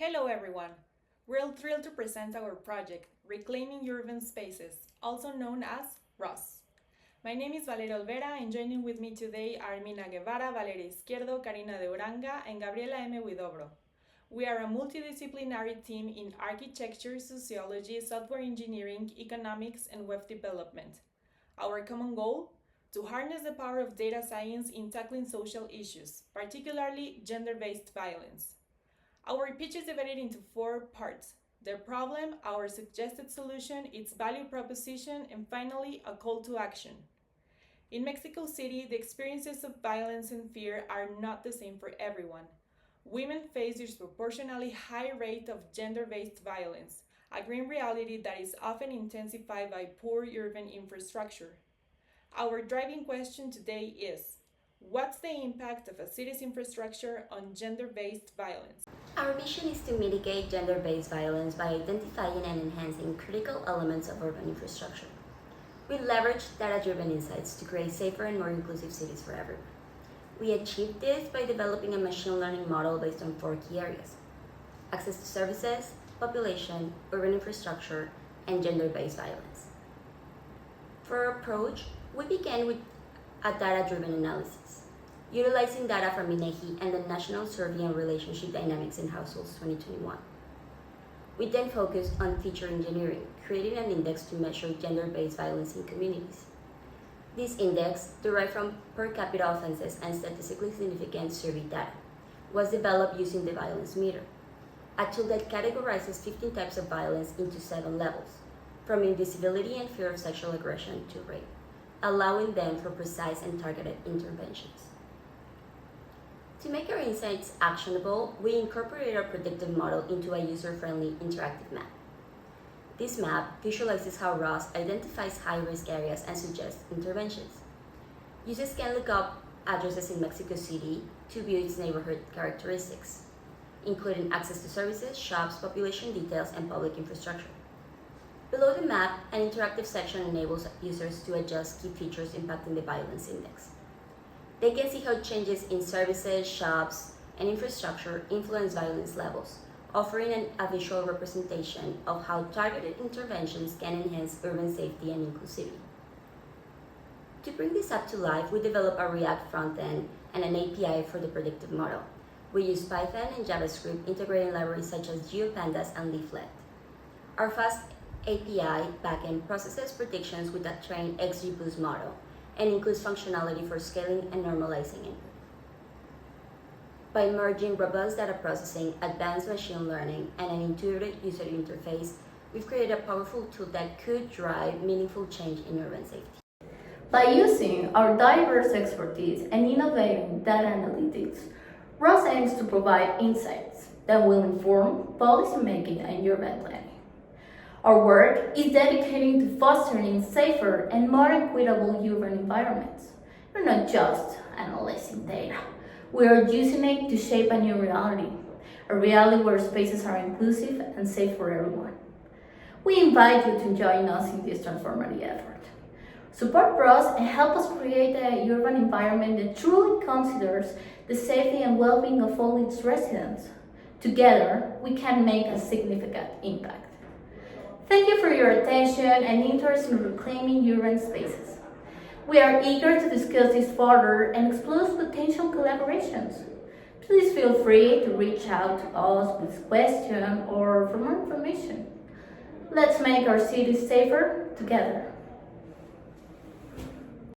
Hello everyone! We're thrilled to present our project, Reclaiming Urban Spaces, also known as RUS. My name is Valeria Olvera, and joining with me today are Mina, Guevara, Valeria, Izquierdo, Karina de Uranga, and Gabriela with Dobro. We are a multidisciplinary team in architecture, sociology, software engineering, economics, and web development. Our common goal? To harness the power of data science in tackling social issues, particularly gender-based violence. Our pitch is divided into 4 parts: the problem, our suggested solution, its value proposition, and finally, a call to action. In Mexico City, the experiences of violence and fear are not the same for everyone. Women face disproportionately high rate of gender-based violence, a grim reality that is often intensified by poor urban infrastructure. Our driving question today is, what's the impact of a city's infrastructure on gender-based violence? Our mission is to mitigate gender-based violence by identifying and enhancing critical elements of urban infrastructure. We leverage data-driven insights to create safer and more inclusive cities for everyone. We achieve this by developing a machine learning model based on 4 key areas: access to services, population, urban infrastructure, and gender-based violence. For our approach, we began with a data-driven analysis, utilizing data from INEGI and the National Survey on Relationship Dynamics in Households 2021. We then focused on feature engineering, creating an index to measure gender-based violence in communities. This index, derived from per capita offenses and statistically significant survey data, was developed using the violence meter, a tool that categorizes 15 types of violence into 7 levels, from invisibility and fear of sexual aggression to rape, allowing them for precise and targeted interventions. To make our insights actionable, we incorporated our predictive model into a user-friendly interactive map. This map visualizes how RUS identifies high-risk areas and suggests interventions. Users can look up addresses in Mexico City to view its neighborhood characteristics, including access to services, shops, population details, and public infrastructure. Below the map, an interactive section enables users to adjust key features impacting the violence index. They can see how changes in services, shops, and infrastructure influence violence levels, offering a visual representation of how targeted interventions can enhance urban safety and inclusivity. To bring this up to life, we developed a React frontend and an API for the predictive model. We use Python and JavaScript, integrating libraries such as GeoPandas and Leaflet. Our fast API backend processes predictions with a trained XGBoost model and includes functionality for scaling and normalizing input. By merging robust data processing, advanced machine learning, and an intuitive user interface, we've created a powerful tool that could drive meaningful change in urban safety. By using our diverse expertise and innovating data analytics, RUS aims to provide insights that will inform policymaking and urban planning. Our work is dedicated to fostering safer and more equitable urban environments. We're not just analyzing data. We are using it to shape a new reality, a reality where spaces are inclusive and safe for everyone. We invite you to join us in this transformative effort. Support RUS and help us create a urban environment that truly considers the safety and well-being of all its residents. Together, we can make a significant impact. Thank you for your attention and interest in reclaiming urban spaces. We are eager to discuss this further and explore potential collaborations. Please feel free to reach out to us with questions or for more information. Let's make our cities safer together.